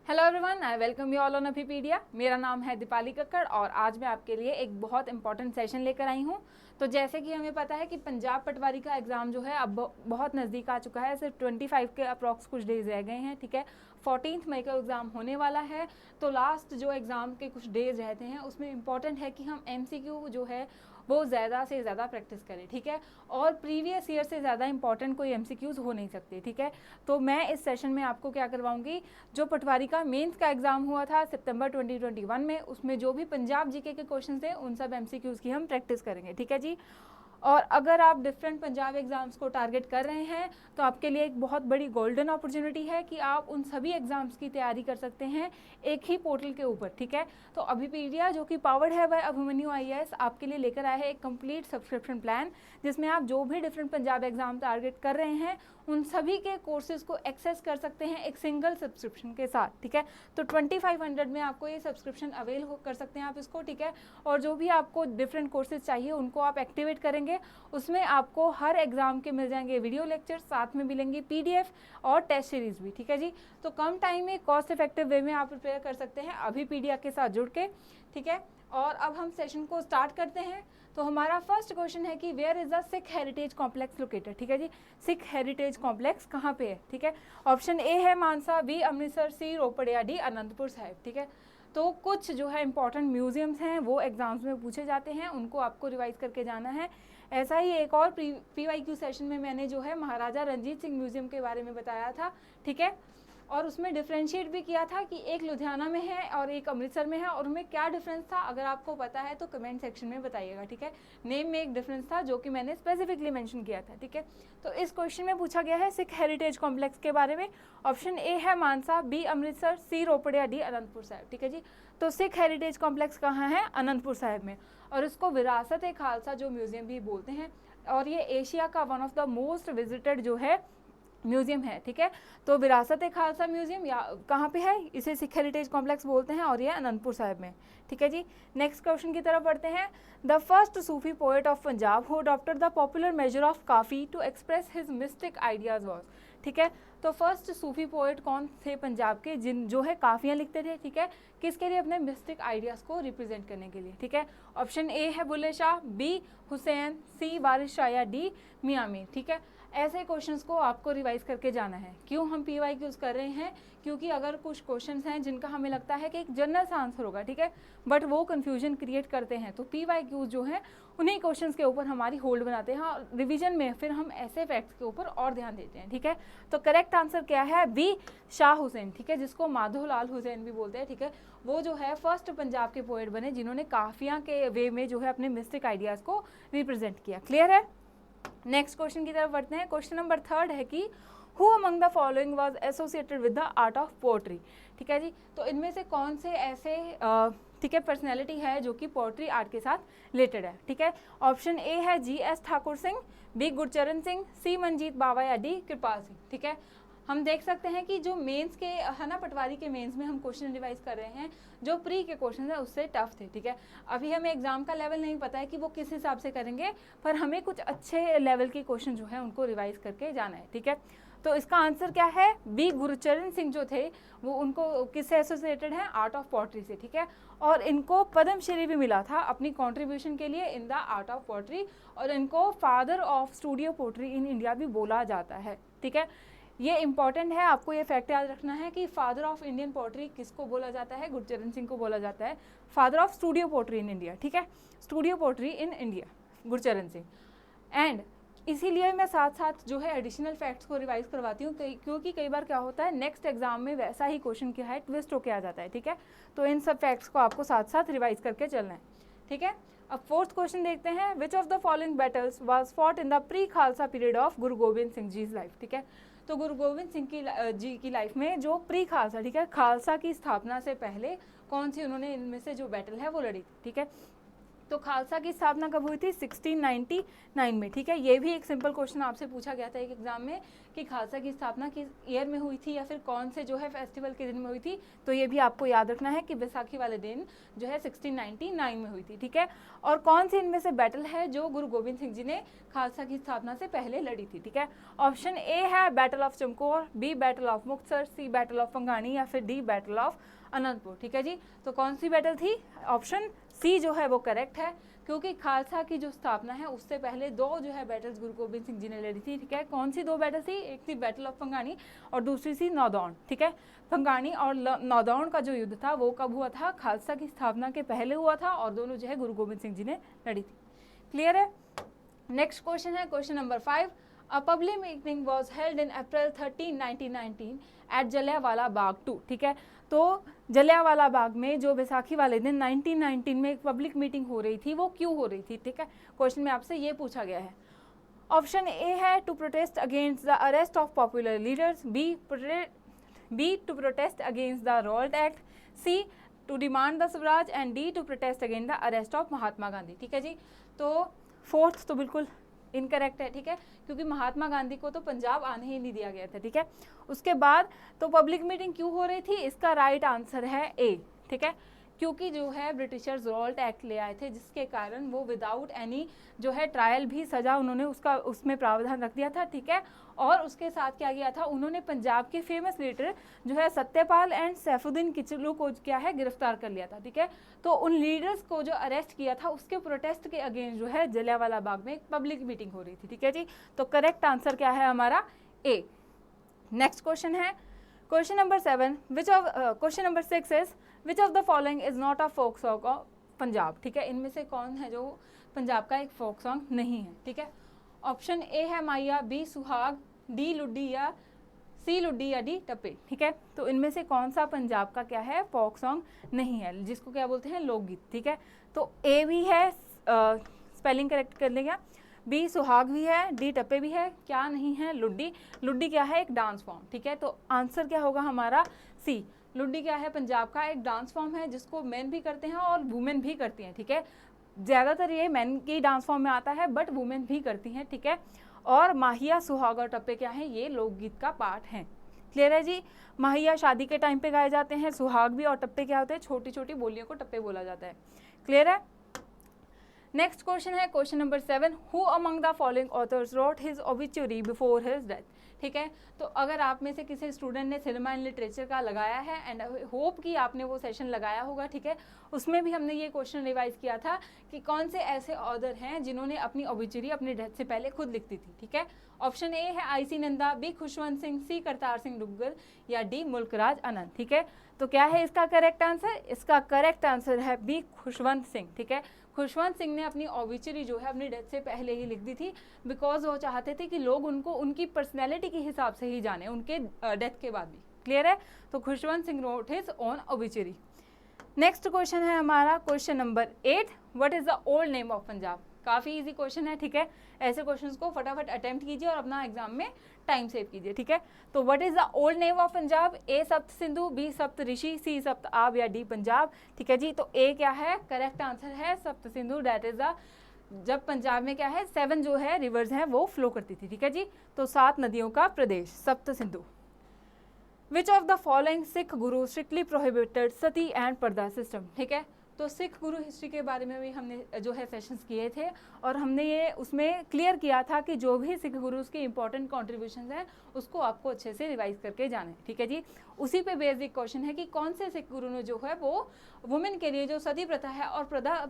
Hello everyone, I welcome you all on Abhipedia. मेरा नाम है दीपाली कक्कड़ और आज मैं आपके लिए एक बहुत इंपॉर्टेंट सेशन लेकर आई हूँ। तो जैसे कि हमें पता है कि पंजाब पटवारी का एग्ज़ाम जो है अब बहुत नज़दीक आ चुका है। सिर्फ 25 के अप्रॉक्स कुछ डेज रह गए हैं, ठीक है। 14 मई का एग्ज़ाम होने वाला है। तो लास्ट जो एग्ज़ाम के कुछ डेज रहते हैं उसमें इम्पॉर्टेंट है कि हम MCQ जो है वो ज़्यादा से ज़्यादा प्रैक्टिस करें, ठीक है। और प्रीवियस ईयर से ज़्यादा इंपॉर्टेंट कोई MCQs हो नहीं सकते, ठीक है। तो मैं इस सेशन में आपको क्या करवाऊंगी, जो पटवारी का मेंस का एग्ज़ाम हुआ था सितंबर 2021 में, उसमें जो भी पंजाब जीके के क्वेश्चन थे उन सब MCQs की हम प्रैक्टिस करेंगे, ठीक है जी। और अगर आप डिफरेंट पंजाब एग्ज़ाम्स को टारगेट कर रहे हैं तो आपके लिए एक बहुत बड़ी गोल्डन अपॉर्चुनिटी है कि आप उन सभी एग्ज़ाम्स की तैयारी कर सकते हैं एक ही पोर्टल के ऊपर, ठीक है। तो अभिपीडिया जो कि पावर्ड है बाय अभिमन्यु IAS आपके लिए लेकर आया है एक कंप्लीट सब्सक्रिप्शन प्लान, जिसमें आप जो भी डिफरेंट पंजाब एग्ज़ाम टारगेट कर रहे हैं उन सभी के कोर्सेज को एक्सेस कर सकते हैं एक सिंगल सब्सक्रिप्शन के साथ, ठीक है। तो 2500 में आपको ये सब्सक्रिप्शन अवेल कर सकते हैं आप इसको, ठीक है। और जो भी आपको डिफरेंट कोर्सेज चाहिए उनको आप एक्टिवेट करेंगे, उसमें आपको हर एग्ज़ाम के मिल जाएंगे वीडियो लेक्चर, साथ में मिलेंगी PDF और टेस्ट सीरीज़ भी, ठीक है जी। तो कम टाइम में कॉस्ट इफेक्टिव वे में आप प्रिपेयर कर सकते हैं अभिपीडिया के साथ जुड़ के, ठीक है। और अब हम सेशन को स्टार्ट करते हैं। तो हमारा फर्स्ट क्वेश्चन है कि where is the Sikh heritage complex located, ठीक है जी। सिख हेरिटेज कॉम्प्लेक्स कहाँ पे है, ठीक है। ऑप्शन ए है मानसा, बी अमृतसर, सी रोपड़ या डी अनंतपुर साहिब, ठीक है। तो कुछ जो है इंपॉर्टेंट म्यूजियम्स हैं वो एग्जाम्स में पूछे जाते हैं, उनको आपको रिवाइज करके जाना है। ऐसा ही एक और PYQ सेशन में मैंने जो है महाराजा रंजीत सिंह म्यूजियम के बारे में बताया था, ठीक है। और उसमें डिफ्रेंशिएट भी किया था कि एक लुधियाना में है और एक अमृतसर में है, और उनमें क्या डिफरेंस था अगर आपको पता है तो कमेंट सेक्शन में बताइएगा, ठीक है। नेम में एक डिफरेंस था जो कि मैंने स्पेसिफिकली मेंशन किया था, ठीक है। तो इस क्वेश्चन में पूछा गया है सिख हेरिटेज कॉम्प्लेक्स के बारे में। ऑप्शन ए है मानसा, बी अमृतसर, सी रोपड़ या डी अनंतपुर साहिब, ठीक है जी। तो सिख हेरिटेज कॉम्प्लेक्स कहाँ है? अनंतपुर साहिब में। और इसको विरासत ए खालसा जो म्यूजियम भी बोलते हैं, और ये एशिया का one of the most visited जो है म्यूजियम है, ठीक है। तो विरासत ए खालसा म्यूजियम या कहाँ पे है, इसे सिख हेरिटेज कॉम्प्लेक्स बोलते हैं, और ये अनंतपुर साहिब में, ठीक है जी। नेक्स्ट क्वेश्चन की तरफ बढ़ते हैं। The first Sufi poet of Punjab who adopted the popular measure of kafi to express his mystic ideas was, ठीक है। तो फर्स्ट सूफी पोएट कौन थे पंजाब के, जिन जो है काफ़ियाँ लिखते थे, ठीक है। किसके लिए? अपने मिस्टिक आइडियाज़ को रिप्रेजेंट करने के लिए, ठीक है। ऑप्शन ए है बुल्ले शाह, बी हुसैन, सी वारिस शाह या डी मियाँ मीर, ठीक है। ऐसे क्वेश्चंस को आपको रिवाइज करके जाना है। क्यों हम PYQs कर रहे हैं? क्योंकि अगर कुछ क्वेश्चंस हैं जिनका हमें लगता है कि एक जनरल सा आंसर होगा, ठीक है, बट वो कन्फ्यूजन क्रिएट करते हैं, तो PYQs जो हैं उन्हीं क्वेश्चंस के ऊपर हमारी होल्ड बनाते हैं, और रिवीजन में फिर हम ऐसे फैक्ट्स के ऊपर और ध्यान देते हैं, ठीक है। तो करेक्ट आंसर क्या है? बी शाह हुसैन, ठीक है, जिसको माधोलाल हुसैन भी बोलते हैं, ठीक है। वो जो है फर्स्ट पंजाब के पोएट बने जिन्होंने काफिया के वे में जो है अपने मिस्टिक आइडियाज़ को रिप्रेजेंट किया। क्लियर है? नेक्स्ट क्वेश्चन की तरफ बढ़ते हैं। क्वेश्चन नंबर 3 है कि who among the following was associated with the art of pottery, ठीक है जी। तो इनमें से कौन से ऐसे ठीक है पर्सनैलिटी है जो कि पोट्री आर्ट के साथ रिलेटेड है, ठीक है। ऑप्शन ए है GS ठाकुर सिंह, बी गुरचरण सिंह, सी मंजीत बावा या डी कृपाल सिंह, ठीक है। हम देख सकते हैं कि जो मेंस के है ना, पटवारी के मेंस में हम क्वेश्चन रिवाइज कर रहे हैं, जो प्री के क्वेश्चन है उससे टफ थे, ठीक है। अभी हमें एग्जाम का लेवल नहीं पता है कि वो किस हिसाब से करेंगे, पर हमें कुछ अच्छे लेवल के क्वेश्चन जो है उनको रिवाइज करके जाना है, ठीक है। तो इसका आंसर क्या है? बी गुरचरण सिंह जो थे वो उनको किससे एसोसिएटेड है? आर्ट ऑफ पोट्री से, ठीक है। और इनको पद्मश्री भी मिला था अपनी कॉन्ट्रीब्यूशन के लिए in the art of pottery, और इनको father of studio pottery in India भी बोला जाता है, ठीक है। ये इंपॉर्टेंट है, आपको ये फैक्ट याद रखना है कि फादर ऑफ इंडियन पोट्री किसको बोला जाता है? गुरचरण सिंह को बोला जाता है father of studio pottery in India, ठीक है। Studio pottery in India Gurcharan Singh. And इसीलिए मैं साथ साथ जो है एडिशनल फैक्ट्स को रिवाइज करवाती हूँ, क्योंकि कई बार क्या होता है नेक्स्ट एग्जाम में वैसा ही क्वेश्चन क्या है ट्विस्ट होके आ जाता है, ठीक है। तो इन सब फैक्ट्स को आपको साथ साथ रिवाइज करके चलना है, ठीक है। अब फोर्थ क्वेश्चन देखते हैं। विच of the following battles was fought in the pre Khalsa period of Guru Govind Singh ji life, ठीक है। तो गुरु गोविंद सिंह जी की लाइफ में जो प्री खालसा, ठीक है, खालसा की स्थापना से पहले कौन सी उन्होंने इनमें से जो बैटल है वो लड़ी थी, ठीक है। तो खालसा की स्थापना कब हुई थी? 1699 में, ठीक है। ये भी एक सिंपल क्वेश्चन आपसे पूछा गया था एक एग्जाम में कि खालसा की स्थापना किस ईयर में हुई थी या फिर कौन से जो है फेस्टिवल के दिन में हुई थी। तो ये भी आपको याद रखना है कि बैसाखी वाले दिन जो है 1699 में हुई थी, ठीक है। और कौन सी इनमें से बैटल है जो गुरु गोविंद सिंह जी ने खालसा की स्थापना से पहले लड़ी थी, ठीक है। ऑप्शन ए है battle of Chamkaur, B battle of Muktsar, C battle of Bhangani या फिर डी बैटल ऑफ अनंतपुर, ठीक है जी। तो कौन सी बैटल थी? ऑप्शन सी जो है वो करेक्ट है, क्योंकि खालसा की जो स्थापना है उससे पहले दो जो है बैटल्स गुरु गोबिंद सिंह जी ने लड़ी थी, ठीक है। कौन सी दो बैटल थी? एक थी बैटल ऑफ पंगाणी और दूसरी थी नौदौन, ठीक है। पंगाणी और नौदौन का जो युद्ध था वो कब हुआ था? खालसा की स्थापना के पहले हुआ था और दोनों जो है गुरु गोबिंद सिंह जी ने लड़ी थी। क्लियर है? नेक्स्ट क्वेश्चन है question number 5। A public meeting was held in April 13, 1919 at Jallianwala Bagh 2, ठीक है। तो जलियांवाला बाग में जो बैसाखी वाले दिन 1919 में एक पब्लिक मीटिंग हो रही थी वो क्यों हो रही थी, ठीक है। क्वेश्चन में आपसे ये पूछा गया है। ऑप्शन ए है to protest against the arrest of popular leaders, B to protest against the Rowlatt Act, C to demand the swaraj and D to protest against the arrest of Mahatma Gandhi, ठीक है जी। तो फोर्थ तो बिल्कुल इनकरेक्ट है, ठीक है, क्योंकि महात्मा गांधी को तो पंजाब आने ही नहीं दिया गया था, ठीक है। उसके बाद तो पब्लिक मीटिंग क्यों हो रही थी? इसका राइट आंसर है ए, ठीक है, क्योंकि जो है ब्रिटिशर्स रॉल्ट एक्ट ले आए थे जिसके कारण वो विदाउट एनी जो है ट्रायल भी सजा उन्होंने उसमें प्रावधान रख दिया था, ठीक है। और उसके साथ क्या किया था? उन्होंने पंजाब के फेमस लीडर जो है सत्यपाल एंड सैफुद्दीन किचलू को क्या है गिरफ्तार कर लिया था, ठीक है। तो उन लीडर्स को जो अरेस्ट किया था उसके प्रोटेस्ट के अगेंस्ट जो है जलियांवाला बाग में एक पब्लिक मीटिंग हो रही थी, ठीक है जी। तो करेक्ट आंसर क्या है हमारा? ए। नेक्स्ट क्वेश्चन है question number 7। Question number 6 is which of the following is not a folk song of Punjab, ठीक है। इनमें से कौन है जो पंजाब का एक फोक सॉन्ग नहीं है, ठीक है। ऑप्शन ए है माहिया, बी सुहाग, डी लुड्डी या सी लुड्डी या डी टप्पे, ठीक है। तो इनमें से कौन सा पंजाब का क्या है फोक सॉन्ग नहीं है, जिसको क्या बोलते हैं लोकगीत, ठीक है। तो ए भी है, स्पेलिंग करेक्ट कर लेंगे, बी सुहाग भी है, डी टप्पे भी है, क्या नहीं है? लुड्डी। लुड्डी क्या है? एक डांस फॉर्म, ठीक है। तो आंसर क्या होगा हमारा? सी। लुड्डी क्या है? पंजाब का एक डांस फॉर्म है जिसको मेन भी करते हैं और वुमेन भी करती हैं, ठीक है। ज़्यादातर ये मेन की डांस फॉर्म में आता है बट वुमेन भी करती हैं, ठीक है। और माहिया, सुहाग और टप्पे क्या है? ये लोकगीत का पार्ट हैं। क्लियर है जी? माहिया शादी के टाइम पे गाए जाते हैं, सुहाग भी, और टप्पे क्या होते हैं? छोटी छोटी बोलियों को टप्पे बोला जाता है। क्लियर है? नेक्स्ट क्वेश्चन है question number 7। Who among the following authors road his obituary before his death, ठीक है। तो अगर आप में से किसी स्टूडेंट ने सिनेमा एंड लिटरेचर का लगाया है एंड होप कि आपने वो सेशन लगाया होगा, ठीक है, उसमें भी हमने ये क्वेश्चन रिवाइज किया था कि कौन से ऐसे ऑथर हैं जिन्होंने अपनी ओबिचुरी अपनी डेथ से पहले खुद लिखती थी, ठीक है। ऑप्शन ए है आई.सी. नंदा, बी खुशवंत सिंह, सी करतार सिंह दुग्गल या डी मुल्कराज आनंद, ठीक है। तो क्या है इसका करेक्ट आंसर? इसका करेक्ट आंसर है बी खुशवंत सिंह, ठीक है। खुशवंत सिंह ने अपनी ऑबिचुरी जो है अपनी डेथ से पहले ही लिख दी थी, बिकॉज वो चाहते थे कि लोग उनको उनकी पर्सनैलिटी के हिसाब से ही जाने उनके डेथ के बाद भी। क्लियर है? तो Khushwant Singh road his own obituary. Next question है हमारा question number 8। What is the old name of Punjab? काफ़ी इजी क्वेश्चन है, ठीक है। ऐसे क्वेश्चंस को फटाफट अटेम्प्ट कीजिए और अपना एग्जाम में टाइम सेव कीजिए, ठीक है। तो what is the old name of Punjab? A Sapta Sindhu, B सप्त ऋषि, सी सप्त आब या डी पंजाब, ठीक है जी। तो ए क्या है? करेक्ट आंसर है सप्त सिंधु। दैट इज द जब पंजाब में क्या है 7 जो है रिवर्स हैं वो फ्लो करती थी, ठीक है जी। तो 7 नदियों का प्रदेश सप्त सिंधु। विच of the following Sikh Guru strictly prohibited Sati and पर्दा सिस्टम, ठीक है। तो सिख गुरु हिस्ट्री के बारे में भी हमने जो है सेशंस किए थे और हमने ये उसमें क्लियर किया था कि जो भी सिख गुरुज के इंपॉर्टेंट कॉन्ट्रीब्यूशंस हैं उसको आपको अच्छे से रिवाइज करके जाना है, ठीक है जी। उसी पे बेसिक क्वेश्चन है कि कौन से सिख गुरु ने जो है वो वुमेन के लिए जो सती प्रथा है और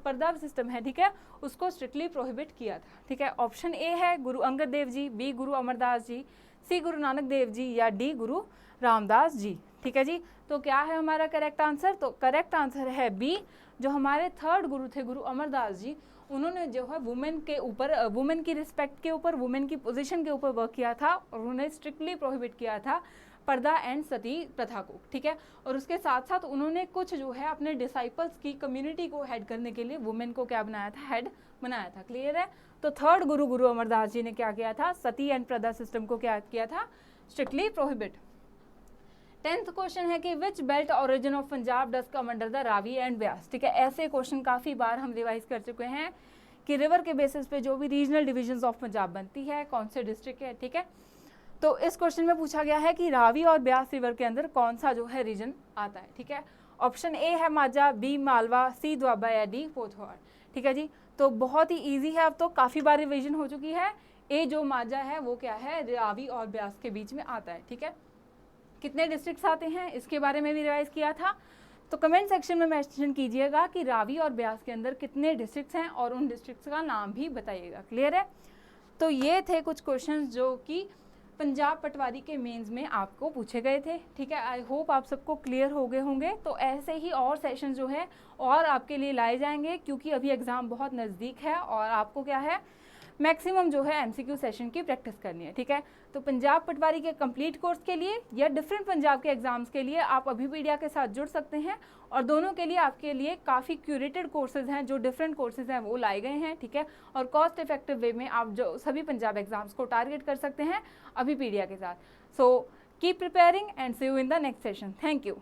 पर्दा सिस्टम है, ठीक है, उसको स्ट्रिक्टली प्रोहिबिट किया था, ठीक है। ऑप्शन ए है गुरु अंगद देव जी, बी गुरु अमरदास जी, सी गुरु नानक देव जी या डी गुरु रामदास जी, ठीक है जी। तो क्या है हमारा करेक्ट आंसर? तो करेक्ट आंसर है बी। जो हमारे 3rd गुरु थे गुरु अमरदास जी, उन्होंने जो है वुमेन के ऊपर वुमेन की रिस्पेक्ट के ऊपर वुमेन की पोजीशन के ऊपर वर्क किया था और उन्होंने स्ट्रिक्टली प्रोहिबिट किया था पर्दा एंड सती प्रथा को, ठीक है। और उसके साथ साथ उन्होंने कुछ जो है अपने डिसाइपल्स की कम्युनिटी को हेड करने के लिए वुमेन को क्या बनाया था? हेड बनाया था। क्लियर है? तो 3rd गुरु अमरदास जी ने क्या किया था? सती एंड पर्दा सिस्टम को क्या किया था? Strictly prohibit. 10th क्वेश्चन है कि which belt origin of Punjab does come under the Ravi and Beas. ठीक है, ऐसे क्वेश्चन काफ़ी बार हम रिवाइज कर चुके हैं कि रिवर के बेसिस पे जो भी रीजनल डिविजन्स ऑफ पंजाब बनती है कौन से डिस्ट्रिक्ट है। ठीक है, तो इस क्वेश्चन में पूछा गया है कि रावी और ब्यास रिवर के अंदर कौन सा जो है रीजन आता है। ठीक है, ऑप्शन ए है माझा, बी मालवा, सी दोआबा या डी पोथवार। ठीक है जी, तो बहुत ही ईजी है, अब तो काफ़ी बार रिविजन हो चुकी है। ए जो माझा है वो क्या है, रावी और ब्यास के बीच में आता है। ठीक है, कितने डिस्ट्रिक्ट्स आते हैं इसके बारे में भी रिवाइज किया था, तो कमेंट सेक्शन में मेंशन कीजिएगा कि रावी और ब्यास के अंदर कितने डिस्ट्रिक्ट्स हैं और उन डिस्ट्रिक्ट्स का नाम भी बताइएगा। क्लियर है, तो ये थे कुछ क्वेश्चंस जो कि पंजाब पटवारी के मेंस में आपको पूछे गए थे। ठीक है, आई होप आप सबको क्लियर हो गए होंगे। तो ऐसे ही और सेशन जो है और आपके लिए लाए जाएंगे, क्योंकि अभी एग्ज़ाम बहुत नज़दीक है और आपको क्या है मैक्सिमम जो है एमसीक्यू सेशन की प्रैक्टिस करनी है। ठीक है, तो पंजाब पटवारी के कंप्लीट कोर्स के लिए या डिफरेंट पंजाब के एग्जाम्स के लिए आप अभिपीडिया के साथ जुड़ सकते हैं, और दोनों के लिए आपके लिए काफ़ी क्यूरेटेड कोर्सेज हैं, जो डिफरेंट कोर्सेज हैं वो लाए गए हैं। ठीक है, और कॉस्ट इफेक्टिव वे में आप जो सभी पंजाब एग्जाम्स को टारगेट कर सकते हैं अभिपीडिया के साथ। So keep preparing and see you in the next session. Thank you.